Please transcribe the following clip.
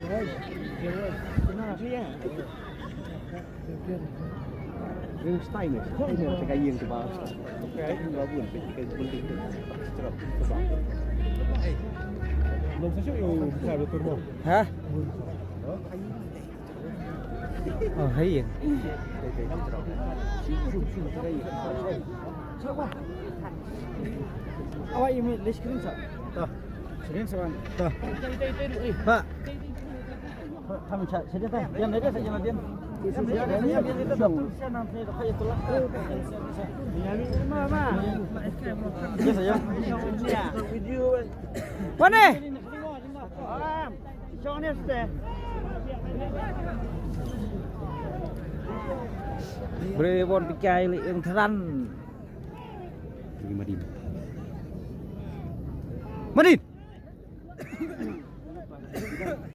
Ring style ni, ini cakap yang tu bang. Dua bulan, kita beli tu, cerap sebab. Belum sesuatu yang besar betul bang. Hah? Oh, hay. Awak ini list screen tak? Tak. Screen sekarang. Tak. Pak. Kami cak saja teh. Diam saja saja diam. Diam itu dong. Saya nanti dah kaya tulah. Mama. Ya saja. Video. Mana? Show ni sudah. Berewon pikai yang teran. Ini Madin. Madin.